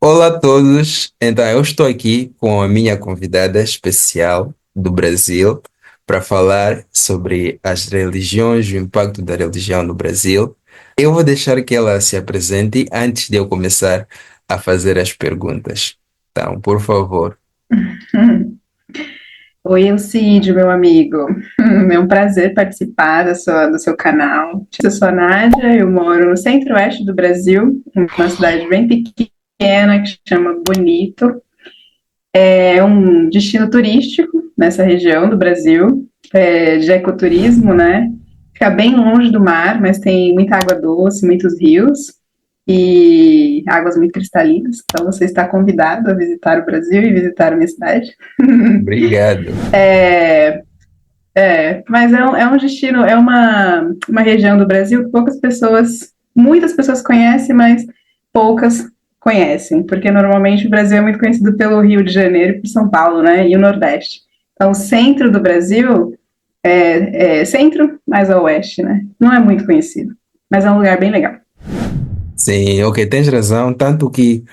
Olá a todos. Então, eu estou aqui com a minha convidada especial do Brasil para falar sobre as religiões, o impacto da religião no Brasil. Eu vou deixar que ela se apresente antes de eu começar a fazer as perguntas. Então, por favor. Oi, Elcídio, meu amigo. É um prazer participar do seu canal. Eu sou a Nádia, eu moro no centro-oeste do Brasil, uma cidade bem pequena que chama Bonito. É um destino turístico nessa região do Brasil, de ecoturismo, né? Fica bem longe do mar, mas tem muita água doce, muitos rios e águas muito cristalinas. Então você está convidado a visitar o Brasil e visitar a minha cidade. Obrigado. É, mas é um destino, é uma região do Brasil que muitas pessoas conhecem, mas poucas conhecem, porque normalmente o Brasil é muito conhecido pelo Rio de Janeiro e por São Paulo, né, e o Nordeste. Então, o centro do Brasil é centro mais a oeste, né, não é muito conhecido, mas é um lugar bem legal. Sim, ok, tens razão. Tanto que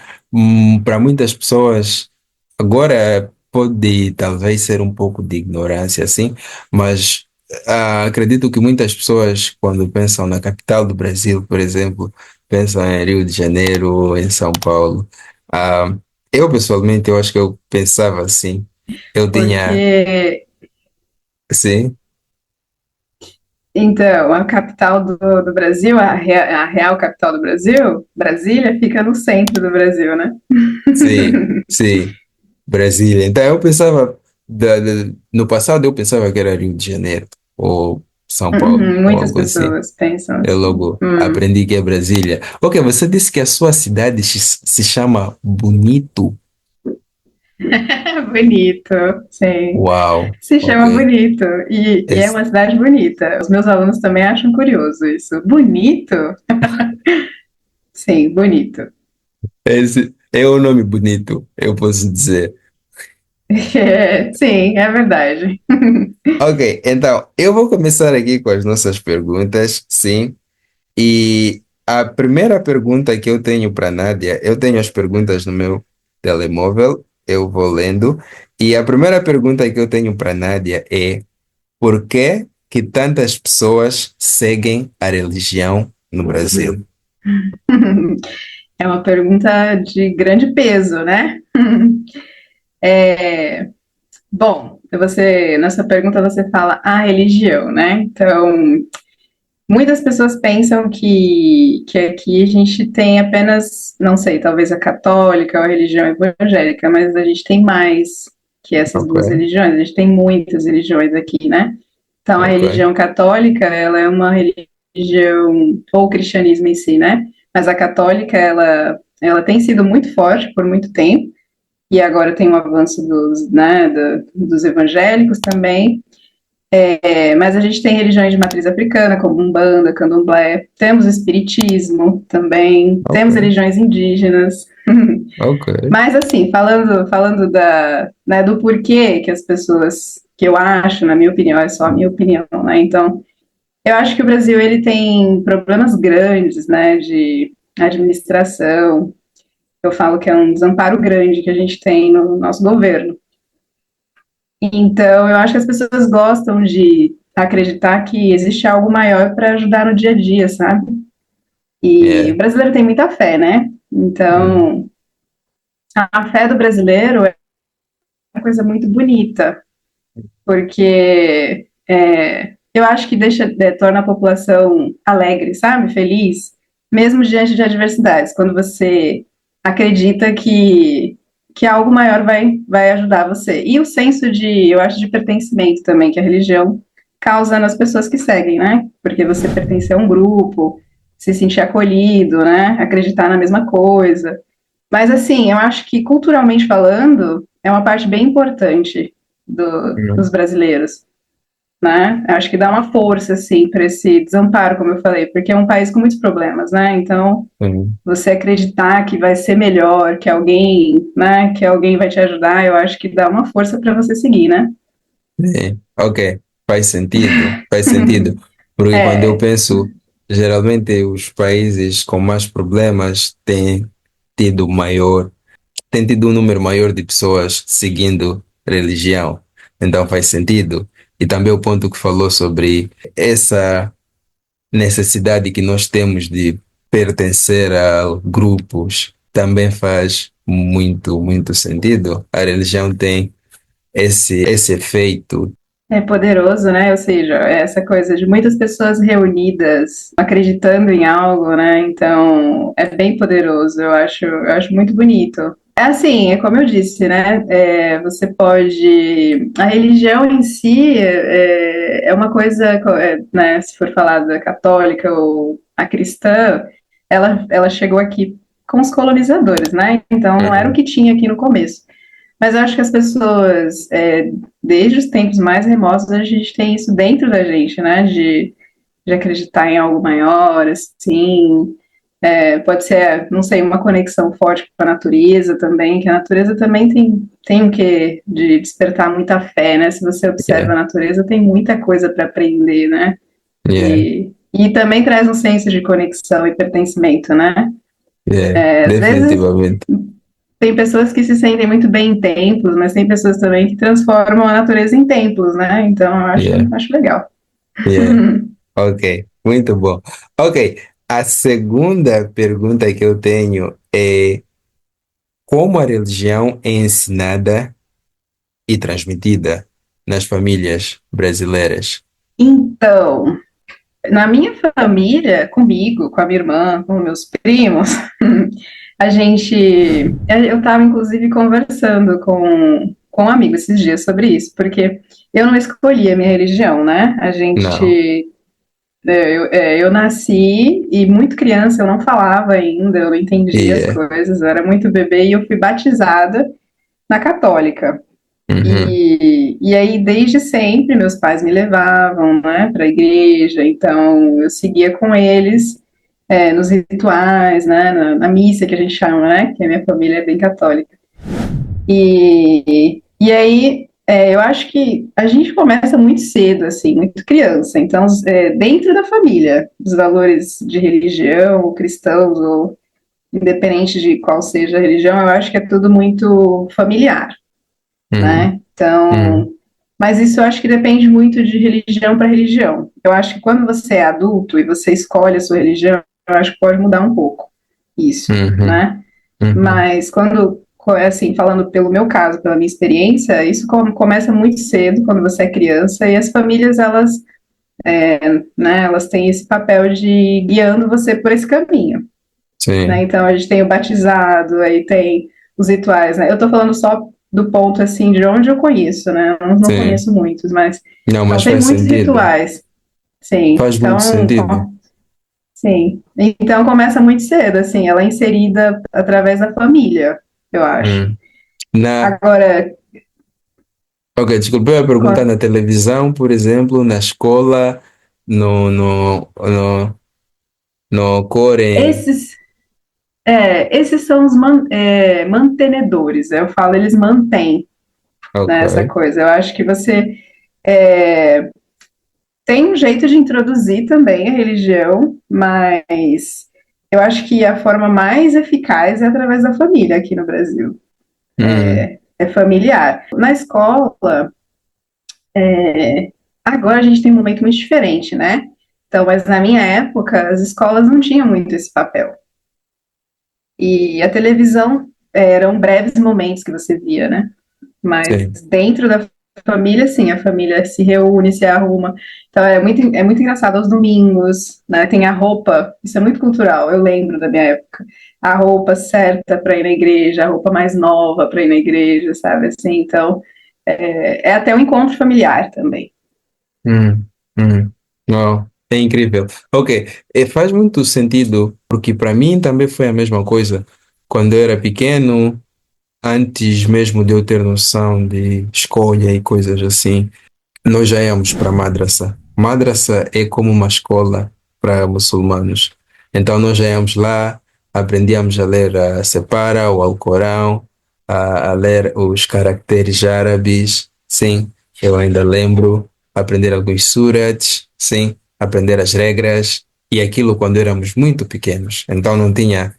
para muitas pessoas agora pode talvez ser um pouco de ignorância, assim, mas acredito que muitas pessoas, quando pensam na capital do Brasil, por exemplo, pensam em Rio de Janeiro, em São Paulo. Ah, eu pessoalmente, eu acho que eu pensava assim. Eu tinha, Porque, sim, então, a capital do Brasil, a real capital do Brasil, Brasília, fica no centro do Brasil, né? sim, sim. Brasília. Então eu pensava, no passado eu pensava que era Rio de Janeiro ou São Paulo ou Muitas algo assim. pessoas pensam Eu assim. logo aprendi que é Brasília. Ok, você disse que a sua cidade se chama Bonito. Bonito, sim. Uau, Se ok. chama Bonito. E é Esse, uma cidade bonita. Os meus alunos também acham curioso isso. Bonito? Sim, bonito. esse é o nome bonito, eu posso dizer. Sim, é verdade. Ok, então eu vou começar aqui com as nossas perguntas, sim. E a primeira pergunta que eu tenho para Nádia, eu tenho as perguntas no meu telemóvel, eu vou lendo. E a primeira pergunta que eu tenho para Nádia é: por que que tantas pessoas seguem a religião no Brasil? É uma pergunta de grande peso, né? É, bom, nessa pergunta você fala a religião, né? Então, muitas pessoas pensam que aqui a gente tem apenas, não sei, talvez a católica ou a religião evangélica, mas a gente tem mais que essas Ok, duas religiões, a gente tem muitas religiões aqui, né? Então, a ok, religião católica, ela é uma religião, ou o cristianismo em si, né? Mas a católica, ela tem sido muito forte por muito tempo, e agora tem o avanço dos evangélicos também, mas a gente tem religiões de matriz africana, como Umbanda, Candomblé, temos espiritismo também, temos ok, religiões indígenas. ok. Mas assim, falando do porquê que as pessoas, que eu acho, na minha opinião, é só a minha opinião, né? Então, eu acho que o Brasil ele tem problemas grandes, né, de administração. Eu falo que é um desamparo grande que a gente tem no nosso governo. Então, eu acho que as pessoas gostam de acreditar que existe algo maior para ajudar no dia a dia, sabe? E Yeah. o brasileiro tem muita fé, né? Uhum. Então, a fé do brasileiro é uma coisa muito bonita, porque eu acho que torna a população alegre, sabe? Feliz, mesmo diante de adversidades, quando você acredita que algo maior vai ajudar você. E o senso eu acho, de pertencimento também, que a religião causa nas pessoas que seguem, né? Porque você pertencer a um grupo, se sentir acolhido, né? Acreditar na mesma coisa. Mas, assim, eu acho que culturalmente falando, é uma parte bem importante dos Uhum. brasileiros, né? Eu acho que dá uma força, assim, para esse desamparo, como eu falei, porque é um país com muitos problemas, né? Então, Uhum. você acreditar que vai ser melhor, que alguém, né, que alguém vai te ajudar, eu acho que dá uma força para você seguir, né? É, ok, faz sentido, faz sentido. Porque quando eu É, penso, geralmente os países com mais problemas têm tido maior tem tido um número maior de pessoas seguindo religião. Então faz sentido. E também o ponto que falou sobre essa necessidade que nós temos de pertencer a grupos também faz muito, muito sentido. A religião tem esse efeito. É poderoso, né? Ou seja, é essa coisa de muitas pessoas reunidas, acreditando em algo, né? Então, é bem poderoso, eu acho muito bonito. É assim, é como eu disse, né? Você pode. A religião em si é uma coisa, né? Se for falar da católica ou a cristã, ela chegou aqui com os colonizadores, né? Então, não era o Uhum. que tinha aqui no começo. Mas eu acho que as pessoas, desde os tempos mais remotos, a gente tem isso dentro da gente, né? De acreditar em algo maior, assim. Pode ser, não sei, uma conexão forte com a natureza também, que a natureza também tem o quê de despertar muita fé, né? Se você Yeah, observa a natureza, tem muita coisa para aprender, né? yeah, E também traz um senso de conexão e pertencimento, né? yeah, Às vezes definitivamente. tem pessoas que se sentem muito bem em templos, mas tem pessoas também que transformam a natureza em templos, né? Então eu Yeah, acho legal. yeah. Ok, muito bom. Ok, a segunda pergunta que eu tenho é como a religião é ensinada e transmitida nas famílias brasileiras? Então, na minha família, comigo, com a minha irmã, com meus primos, a gente. Eu estava, inclusive, conversando com um amigo esses dias sobre isso, porque eu não escolhi a minha religião, né? A Não. gente. Eu nasci e muito criança, eu não falava ainda, eu não entendia as Yeah. coisas, eu era muito bebê e eu fui batizada na católica. Uhum. E aí, desde sempre, meus pais me levavam, né, para a igreja, então eu seguia com eles nos rituais, né, na missa que a gente chama, né, que a minha família é bem católica. E aí, eu acho que a gente começa muito cedo, assim, muito criança, então, dentro da família, os valores de religião, ou cristãos, ou independente de qual seja a religião, eu acho que é tudo muito familiar, Uhum. né? Então, Uhum. mas isso eu acho que depende muito de religião para religião. Eu acho que quando você é adulto e você escolhe a sua religião, eu acho que pode mudar um pouco isso, Uhum. né? Uhum. Mas assim, falando pelo meu caso, pela minha experiência, isso começa muito cedo, quando você é criança, e as famílias, né, elas têm esse papel de guiando você por esse caminho, né? Sim, Então, a gente tem o batizado, aí tem os rituais, né? Eu tô falando só do ponto, assim, de onde eu conheço, né? Eu não sim. conheço muitos, mas... Não, Então, mas tem faz muitos sentido. rituais, sim. Faz muito sentido. Sim. Então, começa muito cedo, assim, ela é inserida através da família, eu acho. Hum. Na, Agora, ok, desculpa, eu ia perguntar na televisão, por exemplo, na escola, no, no ocorrem. esses, esses são os mantenedores, eu falo, eles mantêm, Ok. né, essa coisa. Eu acho que você é, tem um jeito de introduzir também a religião, mas eu acho que a forma mais eficaz é através da família aqui no Brasil. Hum, É familiar. Na escola, agora a gente tem um momento muito diferente, né? Então, mas na minha época, as escolas não tinham muito esse papel. E a televisão eram breves momentos que você via, né? Mas sim. dentro da família, sim, a família se reúne, se arruma. Então é muito engraçado aos domingos, né? Tem a roupa, isso é muito cultural, eu lembro da minha época. A roupa certa para ir na igreja, a roupa mais nova para ir na igreja, sabe? Assim, então é até um encontro familiar também. Hum, Não, é incrível. Ok, faz muito sentido, porque para mim também foi a mesma coisa. Quando eu era pequeno, antes mesmo de eu ter noção de escolha e coisas assim, nós já íamos para Madrasa. Madrasa é como uma escola para muçulmanos. Então nós já íamos lá, aprendíamos a ler a Separa, o Alcorão, a ler os caracteres árabes, sim, eu ainda lembro, aprender alguns surats, sim, aprender as regras, e aquilo quando éramos muito pequenos. Então não tinha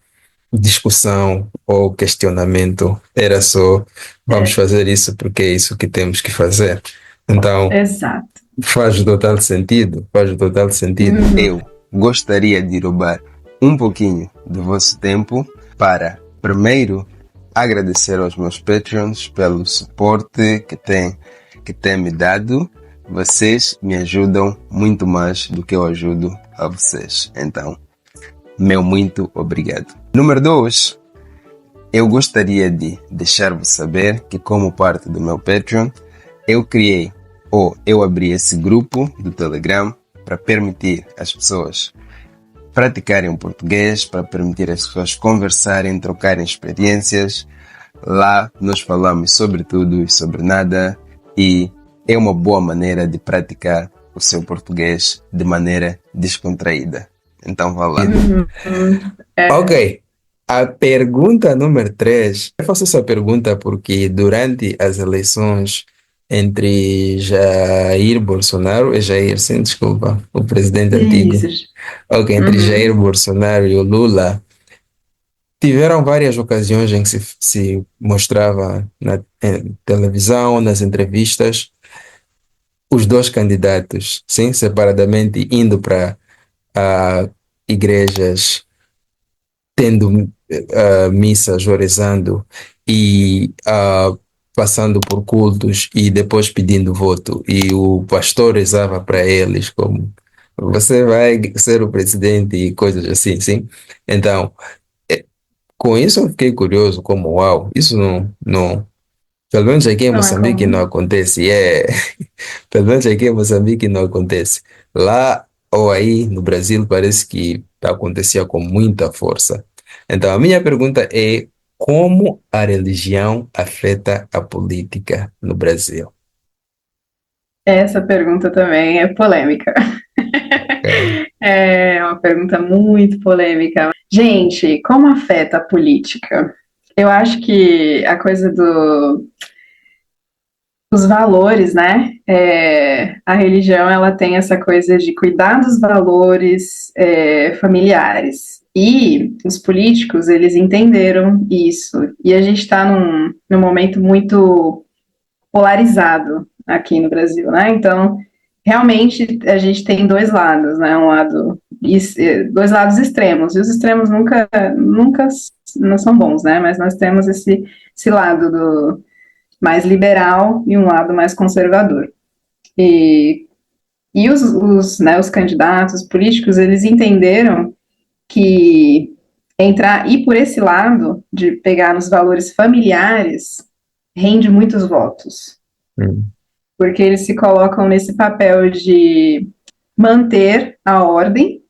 discussão ou questionamento, era só vamos É, fazer isso porque é isso que temos que fazer. Então, exato. faz total sentido, faz total sentido. Uhum. Eu gostaria de roubar um pouquinho do vosso tempo para, primeiro, agradecer aos meus Patreons pelo suporte que têm me dado. Vocês me ajudam muito mais do que eu ajudo a vocês. Então, meu muito obrigado. Número 2, eu gostaria de deixar-vos saber que, como parte do meu Patreon, eu criei ou eu abri esse grupo do Telegram para permitir às pessoas praticarem o português, para permitir às pessoas conversarem, trocarem experiências. Lá nós falamos sobre tudo e sobre nada e é uma boa maneira de praticar o seu português de maneira descontraída. Então vá lá. Ok. A pergunta número 3. Eu faço essa pergunta porque durante as eleições entre Jair Bolsonaro e Jair, sim, desculpa, o presidente Isso. antigo. Ok, entre Uhum. Jair Bolsonaro e o Lula, tiveram várias ocasiões em que se mostrava na televisão, nas entrevistas, os dois candidatos, sim, separadamente, indo para igrejas, tendo missas, orando e passando por cultos e depois pedindo voto. E o pastor rezava para eles como você vai ser o presidente e coisas assim, sim? Então, com isso eu fiquei curioso, como, uau, isso não, pelo menos aqui em Não é Moçambique não comum. acontece, pelo menos aqui em Moçambique não acontece. Lá ou aí no Brasil parece que acontecia com muita força. Então a minha pergunta é como a religião afeta a política no Brasil? Essa pergunta também é polêmica. Ok? É uma pergunta muito polêmica. Gente, como afeta a política? Eu acho que a coisa dos valores, né? A religião ela tem essa coisa de cuidar dos valores familiares. E os políticos, eles entenderam isso. E a gente está num momento muito polarizado aqui no Brasil, né? Então, realmente a gente tem dois lados, né? Dois lados extremos. E os extremos nunca não são bons, né? Mas nós temos esse lado do mais liberal e um lado mais conservador. E, os candidatos políticos, eles entenderam que ir por esse lado de pegar nos valores familiares rende muitos votos, Hum. porque eles se colocam nesse papel de manter a ordem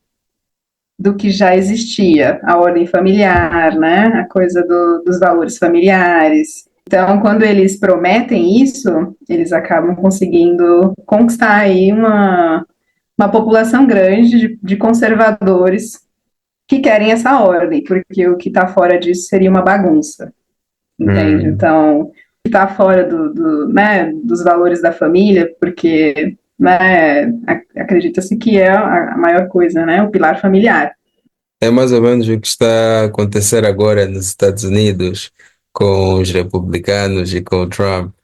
do que já existia, a ordem familiar, né? A coisa dos valores familiares. Então, quando eles prometem isso, eles acabam conseguindo conquistar aí uma população grande de conservadores que querem essa ordem, porque o que está fora disso seria uma bagunça, entende? Hum. Então, o que está fora né, dos valores da família, porque né, acredita-se que é a maior coisa, né, o pilar familiar. É mais ou menos o que está a acontecer agora nos Estados Unidos com os republicanos e com o Trump.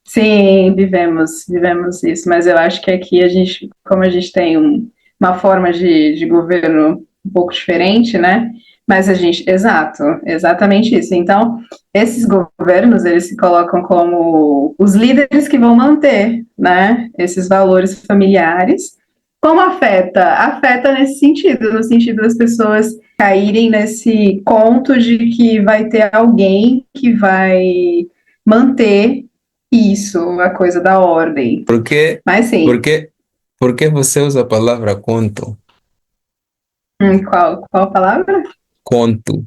Sim, vivemos isso, mas eu acho que aqui como a gente tem uma forma de governo um pouco diferente, né? Mas exatamente isso. Então, esses governos, eles se colocam como os líderes que vão manter, né, esses valores familiares. Como afeta? Afeta nesse sentido, no sentido das pessoas caírem nesse conto de que vai ter alguém que vai manter isso, a coisa da ordem. Por que, Mas por sim, que, por que você usa a palavra conto? qual palavra? Conto.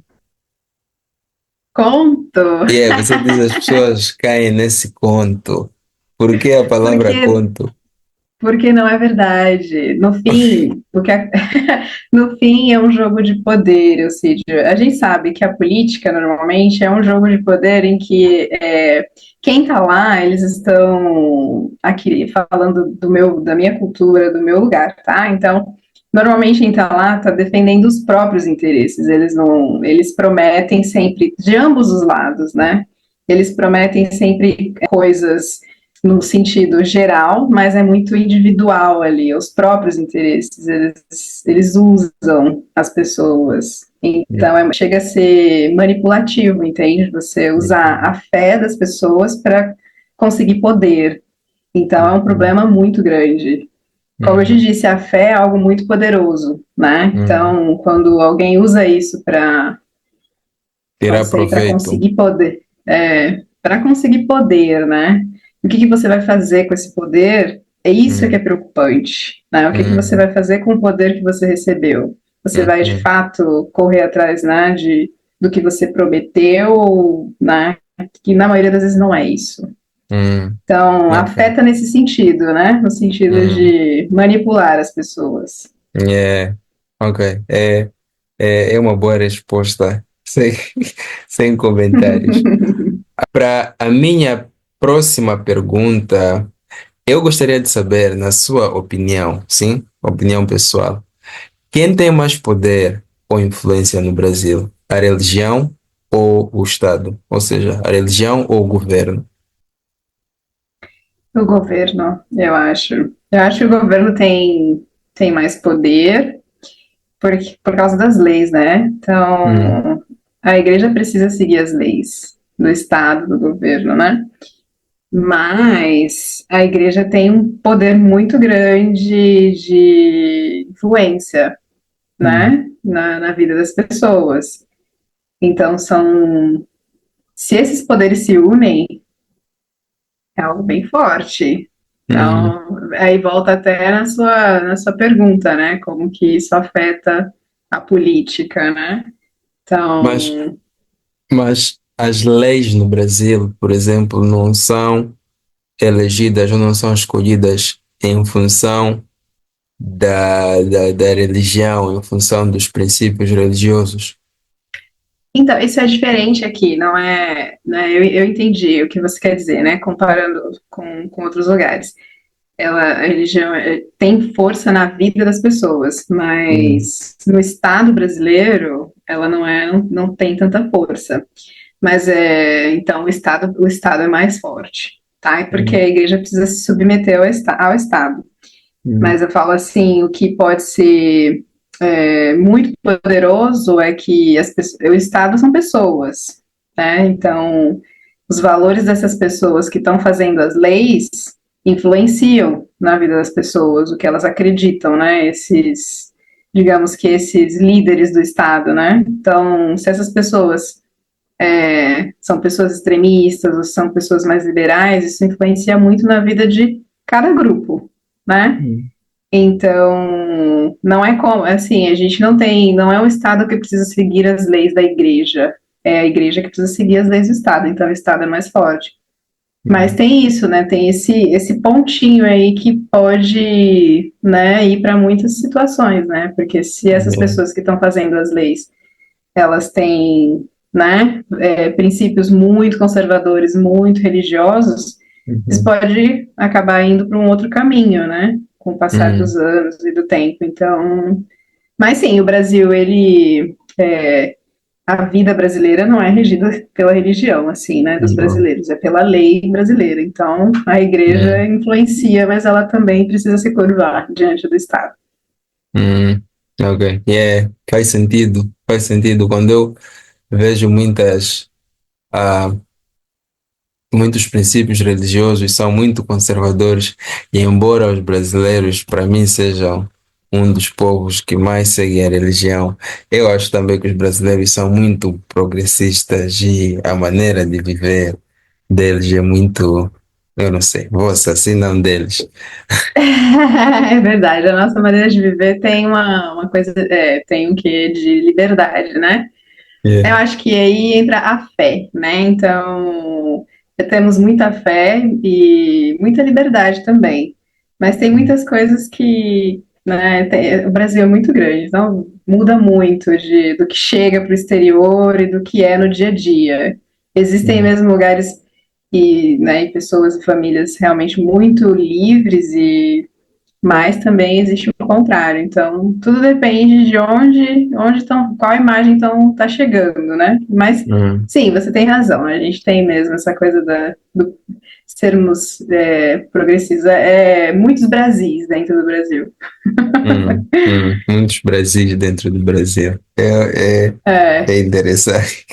Conto. E aí, você diz as pessoas caem nesse conto. Por que a palavra Porque, conto? porque não é verdade. No fim, no fim é um jogo de poder, ou seja, a gente sabe que a política normalmente é um jogo de poder em que quem está lá, eles estão aqui falando da minha cultura, do meu lugar, tá? Então, normalmente quem está lá está defendendo os próprios interesses. Eles prometem sempre, de ambos os lados, né? Eles prometem sempre coisas no sentido geral, mas é muito individual ali, os próprios interesses. Eles usam as pessoas. Então, chega a ser manipulativo, entende? Você usar a fé das pessoas para conseguir poder. Então, é um problema muito grande. Como eu te disse, a fé é algo muito poderoso, né? Então, quando alguém usa isso para, não Tirar sei, para proveito. conseguir poder, para conseguir poder, né? O que que você vai fazer com esse poder? É isso que é Hum, preocupante, né? O que que você hum, vai fazer com o poder que você recebeu? Você vai, de hum, fato, correr atrás, né, do que você prometeu, né? Que na maioria das vezes não é isso. Então, ok. afeta nesse sentido, né? No sentido Hum, de manipular as pessoas. é, ok. É uma boa resposta, sem, sem comentários. Para a minha próxima pergunta, eu gostaria de saber, na sua opinião, sim, opinião pessoal, quem tem mais poder ou influência no Brasil? A religião ou o Estado? Ou seja, a religião ou o governo? O governo, eu acho. Eu acho que o governo tem mais poder por causa das leis, né? Hum, Então, a igreja precisa seguir as leis do Estado, do governo, né? Mas a igreja tem um poder muito grande de influência, hum, né? Na vida das pessoas. Então, se esses poderes se unem, é algo bem forte. hum. Então, aí volta até na sua pergunta, né? Como que isso afeta a política, né? Mas, Então, mas as leis no Brasil, por exemplo, não são elegidas ou não são escolhidas em função da religião, em função dos princípios religiosos. então, isso é diferente aqui, não é, né? Eu entendi o que você quer dizer, né? Comparando com outros lugares. A religião tem força na vida das pessoas, Hum, mas no Estado brasileiro ela não tem tanta força. Mas então o Estado é mais forte, tá? Porque hum, a igreja precisa se submeter ao Estado. hum, Mas eu falo assim, o que pode ser muito poderoso é que o Estado são pessoas, né? Então, os valores dessas pessoas que estão fazendo as leis influenciam na vida das pessoas, o que elas acreditam, né? Digamos que esses líderes do Estado, né? Então, se essas pessoas são pessoas extremistas ou são pessoas mais liberais, isso influencia muito na vida de cada grupo, né? hum. Então, não é como, assim, a gente não é um Estado que precisa seguir as leis da igreja, é a igreja que precisa seguir as leis do Estado, então o Estado é mais forte. Mas Hum, tem isso, né? Tem esse pontinho aí que pode, né, ir para muitas situações, né? Porque se essas é, pessoas que estão fazendo as leis elas têm, né, princípios muito conservadores, muito religiosos, isso uhum, pode acabar indo para um outro caminho, né, com o passar dos hum, anos e do tempo. Então, mas sim, o Brasil, a vida brasileira não é regida pela religião, assim, né, dos não, brasileiros, é pela lei brasileira. Então, a igreja é, influencia, mas ela também precisa se curvar diante do Estado. hum, ok, faz sentido, faz sentido. Quando eu vejo muitos princípios religiosos são muito conservadores, e embora os brasileiros, para mim, sejam um dos povos que mais seguem a religião, eu acho também que os brasileiros são muito progressistas e a maneira de viver deles é muito, eu não sei, vossa, assim não deles. É verdade, a nossa maneira de viver tem uma coisa, tem um quê de liberdade, né? Eu Yeah. acho que aí entra a fé, né? Então, temos muita fé e muita liberdade também. Mas tem muitas coisas que, né, o Brasil é muito grande, então muda muito do que chega para o exterior e do que é no dia a dia. Existem Mm, mesmo lugares e pessoas e famílias realmente muito livres mas também existe contrário. Então, tudo depende de onde estão, qual imagem tá chegando, né? Mas, Hum, sim, você tem razão. A gente tem mesmo essa coisa do sermos progressistas. Muitos Brasis dentro do Brasil. muitos Brasis dentro do Brasil. É, É interessante.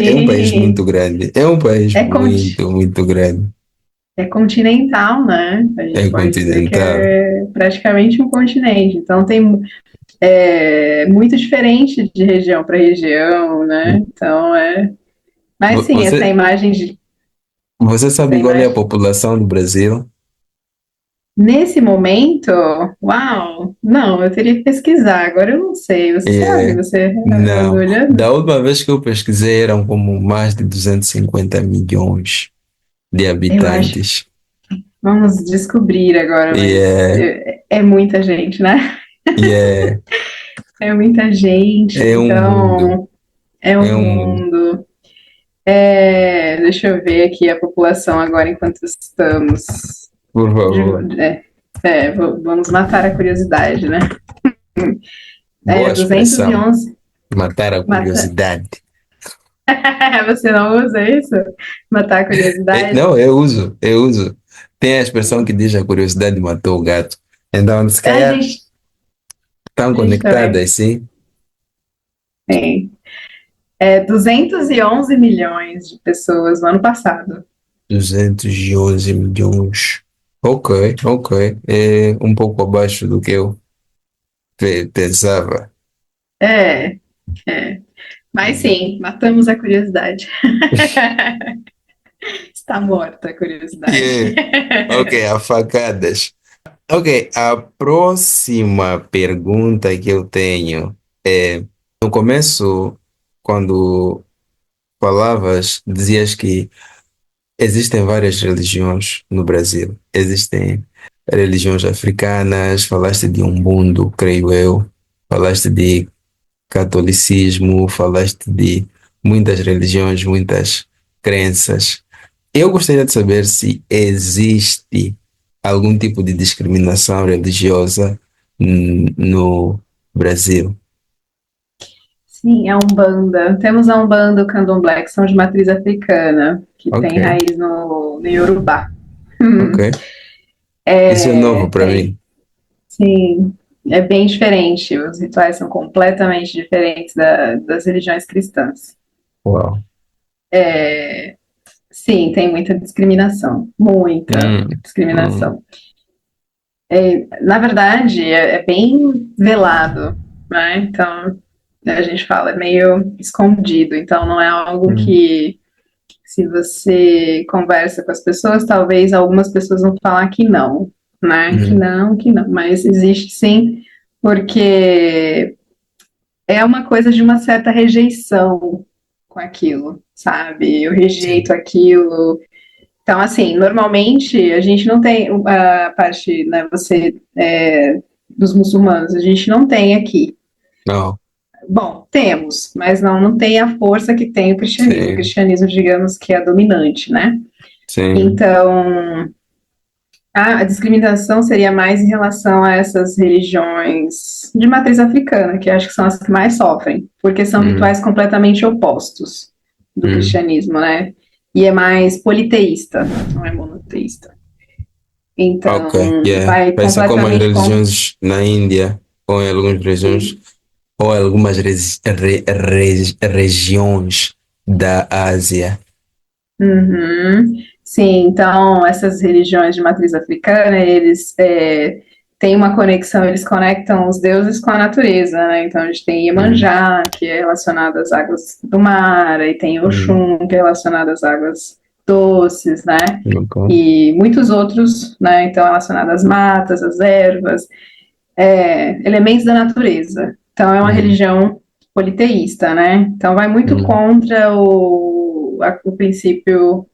É um país muito sim, grande. É um país é, conti muito, muito grande. é continental, né? A gente É pode dizer que continental. é praticamente um continente. Então, tem muito diferente de região para região, né? Então, Mas sim, Você, você sabe essa qual é a imagem. população do Brasil? Nesse momento, uau, não, eu teria que pesquisar. Agora eu não sei. Você sabe? É, Você andou não. olhando? Da última vez que eu pesquisei eram como mais de 250 milhões de Eu acho. habitantes. Vamos descobrir agora, E mas é, é muita gente, né? e é, É muita gente, é um mundo. então é um É um mundo. mundo. Deixa eu ver aqui a população agora enquanto estamos. Por favor. Vamos matar a curiosidade, né? Boa expressão. 211. Matar a Mata... curiosidade. Você não usa isso? Matar a curiosidade? Não, eu uso. Tem a expressão que diz a curiosidade matou o gato. Então, se A calhar, gente, estão a gente também conectadas, sim? tem. 211 milhões de pessoas no ano passado. 211 milhões. Ok, ok. É um pouco abaixo do que eu pensava. É, é. Mas sim, matamos a curiosidade. Está morta a curiosidade. Yeah. Ok, a facadas. Ok, a próxima pergunta que eu tenho é, no começo, quando falavas, dizias que existem várias religiões no Brasil. Existem religiões africanas, falaste de Umbundo, creio eu, falaste de catolicismo, falaste de muitas religiões, muitas crenças. Eu gostaria de saber se existe algum tipo de discriminação religiosa no Brasil. Sim, é a Umbanda. Temos a Umbanda e o Candomblé, que são de matriz africana, que tem Ok, raiz no Yorubá. ok. Isso é novo para Tem, mim. sim, é bem diferente. Os rituais são completamente diferentes das religiões cristãs. Uau. Sim, tem muita Hum, hum, discriminação. Na verdade, é bem velado, né? Então, a gente fala, é meio escondido. Então, não é algo hum, que, se você conversa com as pessoas, talvez algumas pessoas vão falar que não, né? hum, Que não. Mas existe sim, porque é uma coisa de uma certa rejeição com aquilo, sabe? Eu sim. rejeito aquilo. Então, assim, normalmente a gente não tem a parte, né, dos muçulmanos, a gente não tem aqui. Não, Bom, temos, mas não tem a força que tem o cristianismo. O sim, cristianismo, digamos que é dominante, né? sim. Então, a discriminação seria mais em relação a essas religiões de matriz africana, que acho que são as que mais sofrem, porque são Hum, rituais completamente opostos do hum. cristianismo, né? E é mais politeísta, não é monoteísta. Ok, Então, yeah. vai Pensa como as completamente com. religiões na Índia, ou em algumas regiões, ou algumas regiões da Ásia. Uhum. Sim, então, essas religiões de matriz africana, eles têm uma conexão, eles conectam os deuses com a natureza, né? Então, a gente tem Hum, Iemanjá, que é relacionado às águas do mar, e tem hum, Oxum, que é relacionado às águas doces, né? ok. E muitos outros, né? Então, relacionados às matas, às ervas, elementos da natureza. Então, é uma Hum, religião politeísta, né? Então, vai muito hum, contra o princípio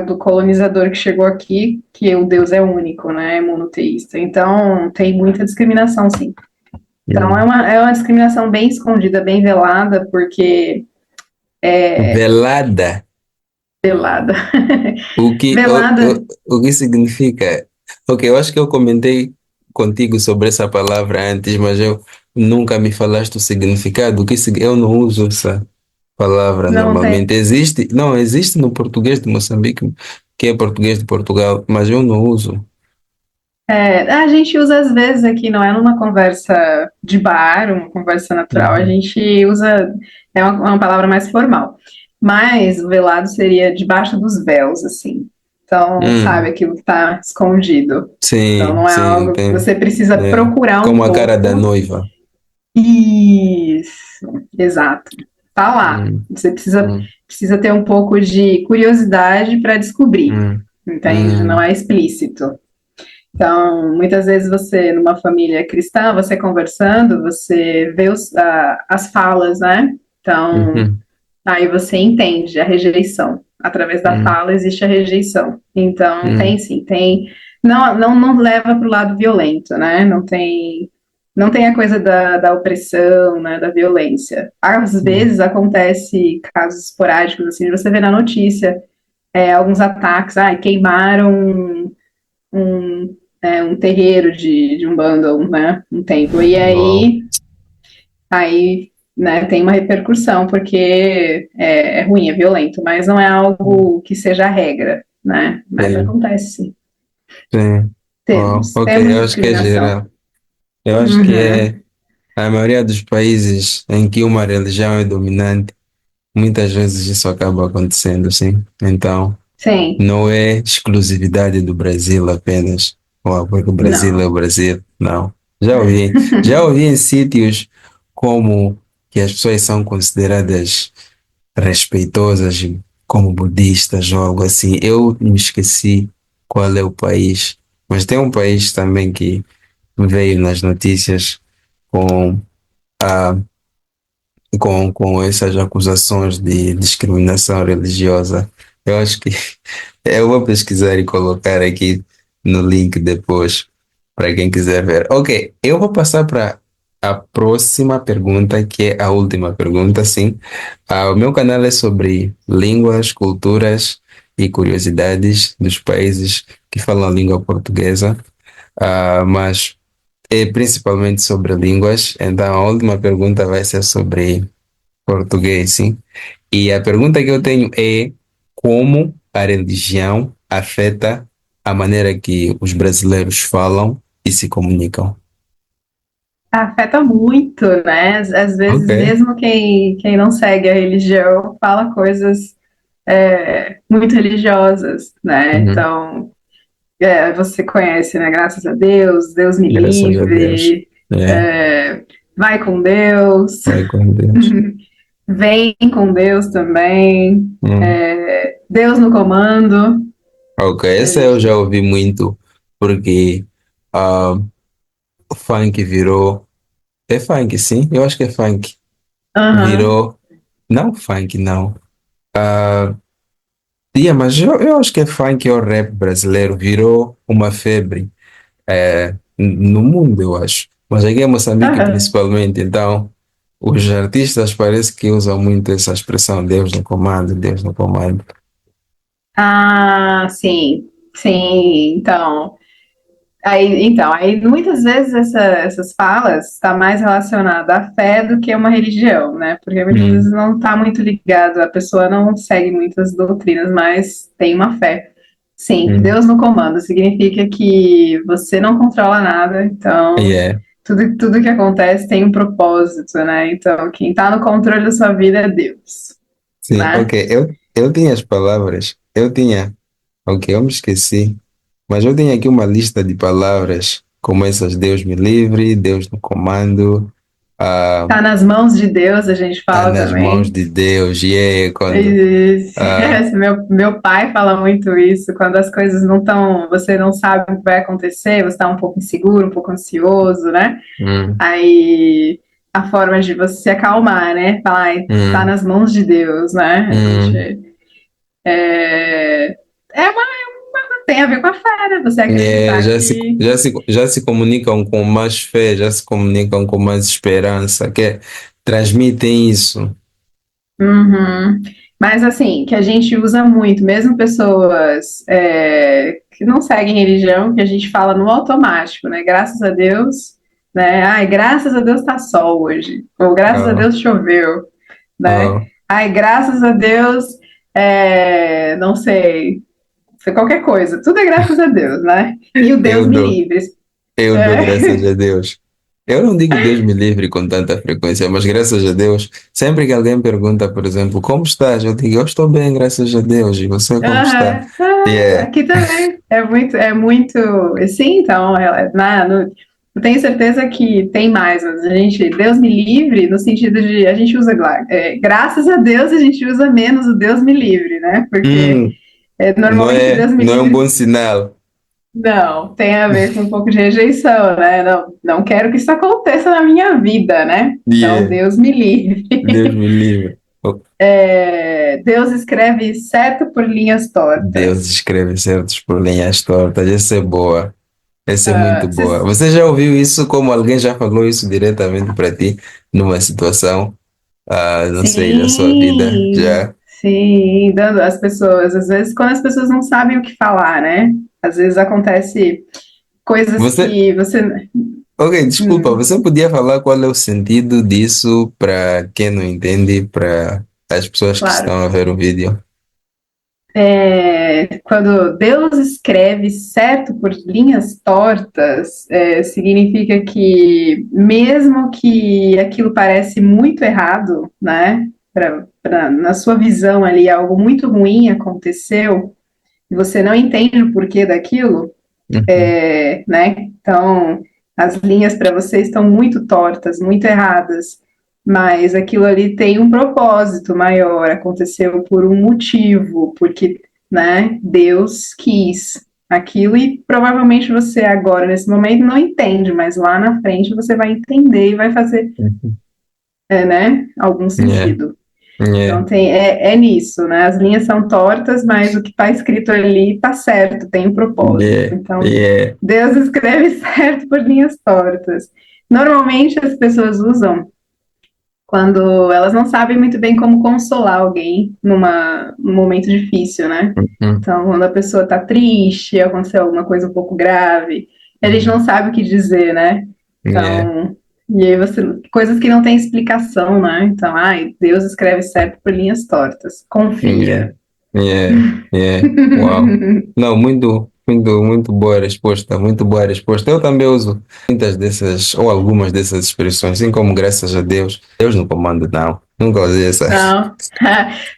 do colonizador que chegou aqui, que o Deus é único, né? É monoteísta. Então, tem muita discriminação, sim. Então, hum. é uma discriminação bem escondida, bem velada, porque Velada. velada. O que, o, Velada, o que significa? Ok, eu acho que eu comentei contigo sobre essa palavra antes, mas eu nunca me falaste o significado. Eu não uso essa palavra Não tem. normalmente. Existe, não, existe no português de Moçambique, que é português de Portugal, mas eu não uso. A gente usa às vezes aqui, não é numa conversa de bar, uma conversa natural, a Uhum. gente usa, é uma palavra mais formal. Mas o velado seria debaixo dos véus, assim. Então, sabe, Hum, aquilo que está escondido. Então, sim, não é sim, algo que tem. você precisa É, procurar um como a cara da pouco. noiva. Isso, exato. Tá lá. Hum, Você hum, precisa ter um pouco de curiosidade para descobrir, hum, entende? Não hum, é explícito. Então, muitas vezes você, numa família cristã, você conversando, você vê as falas, né? Então, uhum, aí você entende a rejeição. Através da hum, fala existe a rejeição. Então, tem hum, sim, tem. Não, não, não leva para o lado violento, né? Não tem a coisa da opressão, né? Da violência. Às hum. vezes acontece casos esporádicos, assim, de você vê na notícia alguns ataques, queimaram um terreiro de Umbanda, né, um templo. E Uau. aí, né, tem uma repercussão, porque é ruim, é violento, mas não é algo que seja a regra, né? Mas Sim, acontece sim. sim. Uau, ok, Temos eu acho que é discriminação. geral. Eu acho que Uhum, é a maioria dos países em que uma religião é dominante, muitas vezes isso acaba acontecendo, sim. Então, sim, não é exclusividade do Brasil apenas. Uau, porque o Brasil é não. o Brasil. Não. Já ouvi em sítios como que as pessoas são consideradas respeitosas como budistas ou algo assim. Eu me esqueci qual é o país, mas tem um país também que veio nas notícias com, a, com essas acusações de discriminação religiosa. Eu acho que eu vou pesquisar e colocar aqui no link depois para quem quiser ver. Ok, eu vou passar para a próxima pergunta, que é a última pergunta, sim. O meu canal é sobre línguas, culturas e curiosidades dos países que falam a língua portuguesa, mas é principalmente sobre línguas. Então, a última pergunta vai ser sobre português, sim. E a pergunta que eu tenho é como a religião afeta a maneira que os brasileiros falam e se comunicam. Afeta muito, né? Às vezes, Ok. mesmo quem não segue a religião fala coisas muito religiosas, né? Uhum. Então, você conhece, né? Graças a Deus, Deus me Graças a Deus. livre, É, é, vai com Deus, vai com Deus. vem com Deus também, Hum. Deus no comando. Ok, A essa eu já gente. ouvi muito, porque ah, o funk virou. É funk, sim? Eu acho que é funk. Aham, Virou. Não funk, não. Mas eu acho que é funk ou rap brasileiro. Virou uma febre no mundo, eu acho. Mas aqui em Moçambique, aham. principalmente. Então, os artistas parece que usam muito essa expressão Deus no comando, Deus no comando. Ah, sim, sim. Então, aí muitas vezes essas falas está mais relacionada à fé do que a uma religião, né? Porque muitas vezes Hum, não está muito ligado, a pessoa não segue muitas doutrinas, mas tem uma fé. Sim, hum. Deus no comando significa que você não controla nada, então Yeah. tudo que acontece tem um propósito, né? Então, quem está no controle da sua vida é Deus, Sim, né? ok. Eu tinha as palavras. Eu tinha. Ok, eu me esqueci. Mas eu tenho aqui uma lista de palavras como essas: Deus me livre, Deus no comando, ah, Tá nas mãos de Deus, a gente tá fala nas mãos também. de Deus. E é quando. Isso. ah, Meu pai fala muito isso, quando as coisas não estão, você não sabe o que vai acontecer, você está um pouco inseguro, um pouco ansioso, né? hum, Aí a forma de você se acalmar, né? Falar, "Ai, tá hum, nas mãos de Deus, né? A hum. gente tem a ver com a fé, né? Você É, acreditar que já se comunicam com mais fé, já se comunicam com mais esperança, que transmitem isso. Uhum. Mas assim, que a gente usa muito, mesmo pessoas que não seguem religião, que a gente fala no automático, né? Graças a Deus, né? Ai, graças a Deus tá sol hoje. Ou graças a Ah, Deus choveu, né? ah, Ai, graças a Deus, não sei, foi qualquer coisa. Tudo é graças a Deus, né? E o Deus eu me dou, livre. eu dou graças É. a Deus. Eu não digo Deus me livre com tanta frequência, mas graças a Deus, sempre que alguém pergunta, por exemplo, como estás? Eu digo, eu estou bem, graças a Deus. E você como está? Aham. E Ah, é, aqui também. É muito. Sim, então, eu tenho certeza que tem mais, mas a gente, Deus me livre, no sentido de a gente usa, graças a Deus, a gente usa menos o Deus me livre, né? Porque hum, normalmente Deus me não é um bom livre sinal. não tem a ver com um pouco de rejeição, né? Não, não quero que isso aconteça na minha vida, né? E Então, é, Deus me livre. Deus me livre. Deus escreve certo por linhas Deus tortas. escreve certos por linhas tortas. Essa é boa. Essa é muito Ah, boa. Você já ouviu isso como alguém já falou isso diretamente para ti numa situação, não sei, da sua vida? sim, Já? sim, dando às pessoas, às vezes quando as pessoas não sabem o que falar, né? Às vezes acontece coisas Você, que você. ok, desculpa, Hum, você podia falar qual é o sentido disso para quem não entende, para as pessoas que claro. estão a ver o vídeo? Quando Deus escreve certo por linhas tortas, significa que mesmo que aquilo parece muito errado, né? Na sua visão ali, algo muito ruim aconteceu, e você não entende o porquê daquilo, Uhum. né? Então, as linhas para você estão muito tortas, muito erradas, mas aquilo ali tem um propósito maior, aconteceu por um motivo, porque, né, Deus quis aquilo e provavelmente você agora, nesse momento, não entende, mas lá na frente você vai entender e vai fazer, Uhum. né, algum Yeah, sentido. yeah, Então é nisso, né? As linhas são tortas, mas o que está escrito ali está certo, tem um propósito. yeah, Então, yeah. Deus escreve certo por linhas tortas. Normalmente as pessoas usam quando elas não sabem muito bem como consolar alguém num momento difícil, né? Uhum. Então, quando a pessoa está triste, aconteceu alguma coisa um pouco grave, a gente não Uhum. sabe o que dizer, né? Yeah, Então, e aí coisas que não têm explicação, né? Então, ai, Deus escreve certo por linhas tortas. yeah, Confia. yeah, yeah. Uau. Não, muito boa resposta, muito boa resposta. Eu também uso muitas dessas, ou algumas dessas expressões, assim como graças a Deus, Deus no comando, não. Nunca usei essa. Não.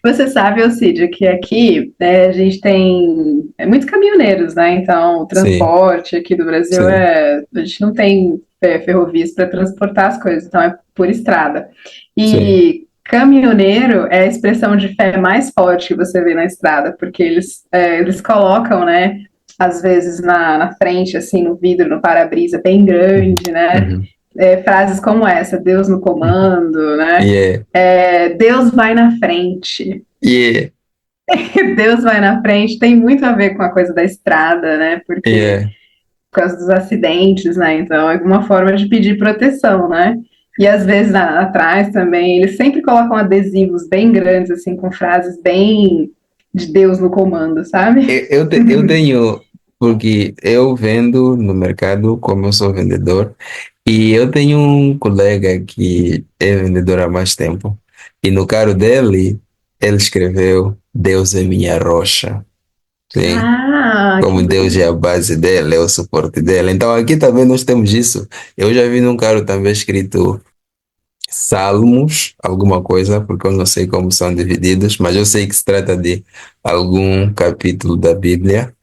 Você sabe, Alcide, que aqui a gente tem muitos caminhoneiros, né? Então, o Sim, transporte aqui do Brasil sim, a gente não tem ferrovias para transportar as coisas, então é por estrada. sim. E caminhoneiro é a expressão de fé mais forte que você vê na estrada, porque eles colocam, né? Às vezes na frente, assim, no vidro, no para-brisa, bem Uhum. grande, né? Uhum. Frases como essa, Deus no Uhum. comando, né? Yeah, Deus vai na frente. yeah, Deus vai na frente tem muito a ver com a coisa da estrada, né? Porque yeah. por causa dos acidentes, né? Então é uma forma de pedir proteção, né? E às vezes atrás também, eles sempre colocam adesivos bem grandes, assim, com frases bem de Deus no comando, sabe? Eu tenho, porque eu vendo no mercado, como eu sou vendedor, e eu tenho um colega que é vendedor há mais tempo, e no carro dele, ele escreveu: Deus é minha rocha. Sim. Ah, que Como Deus é a bonito. base dele, é o suporte dele. Então aqui também nós temos isso. Eu já vi num carro também escrito Salmos, alguma coisa, porque eu não sei como são divididos, mas eu sei que se trata de algum capítulo da Bíblia.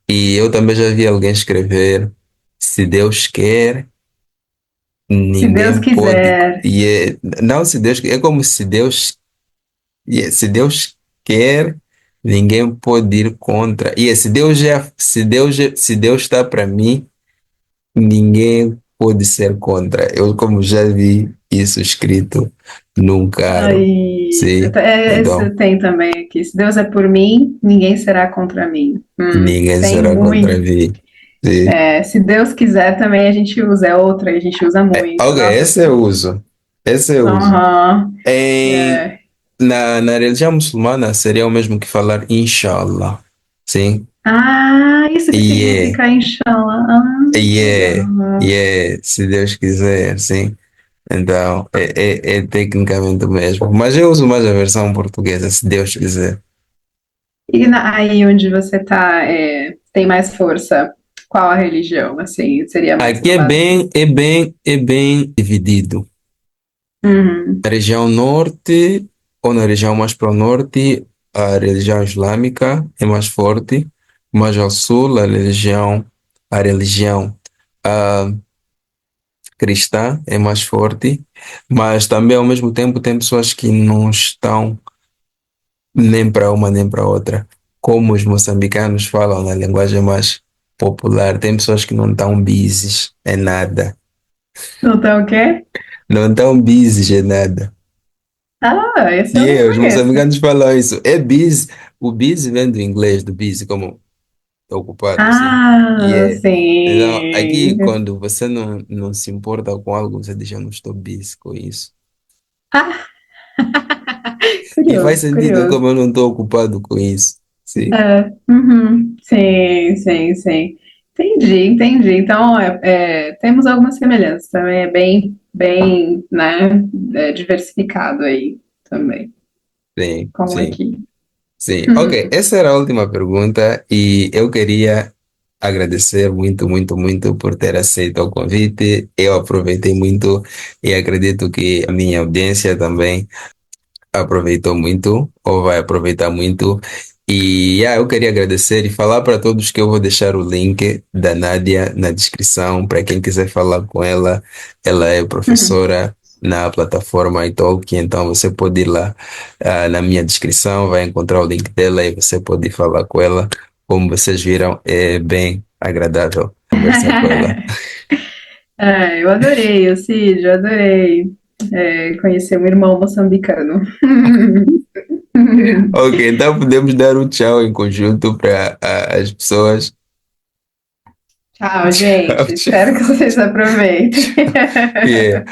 E eu também já vi alguém escrever: Se Deus quer, Se Deus ninguém pode. quiser. Não, se Deus é como se Deus, se Deus quer, ninguém pode ir contra. Se Deus está para mim, ninguém pode ser contra. Eu, como já vi isso escrito num carro. Ai, Sim, esse então tem também aqui. Se Deus é por mim, ninguém será contra mim. ninguém Tem será contra muito. mim. Sim. Se Deus quiser, também a gente usa, é outra, a gente usa muito. Ok, Nossa, esse eu uso. Esse eu uso. aham, Em é. na religião muçulmana seria o mesmo que falar Inshallah. Sim. Ah, isso que E é, significa inshallah. Ah, e que é, e legal. é, se Deus quiser, sim. Então, é tecnicamente o mesmo. Mas eu uso mais a versão portuguesa, se Deus quiser. E aí onde você está, tem mais força? Qual a religião? Assim, seria mais Aqui com base nisso. é bem dividido. Uhum. Na região norte, ou na região mais para o norte, a religião islâmica é mais forte, mas ao sul, a religião ah, cristã é mais forte, mas também ao mesmo tempo tem pessoas que não estão nem para uma nem para outra. Como os moçambicanos falam na linguagem mais popular, tem pessoas que não estão busy em nada. Não tá o quê? Não estão busy em nada. Ah, esse eu E não é, os conheço. moçambicanos falam isso. É busy. O busy vem do inglês, do busy, como ocupado, sim. E Ah, é. Então, aqui, sim. quando você não se importa com algo, você diz, eu não estou busy com isso. Ah, E faz curioso, sentido curioso. como eu não estou ocupado com isso. Sim, É, uhum, sim, sim, sim. Entendi, entendi. Então, temos algumas semelhanças também. É bem, bem, né, diversificado aí também, sim, como sim. aqui. Sim, ok. Essa era a última pergunta e eu queria agradecer muito, muito, muito por ter aceito o convite. Eu aproveitei muito e acredito que a minha audiência também aproveitou muito ou vai aproveitar muito. E eu queria agradecer e falar para todos que eu vou deixar o link da Nádia na descrição para quem quiser falar com ela. Ela é professora na plataforma Italki, então você pode ir lá na minha descrição, vai encontrar o link dela e você pode falar com ela. Como vocês viram, é bem agradável conversar com ela. Eu adorei, eu Cid, eu adorei conhecer um irmão moçambicano. Ok, então podemos dar um tchau em conjunto para as pessoas. Tchau, Tchau, gente. tchau. Espero que vocês aproveitem. Yeah.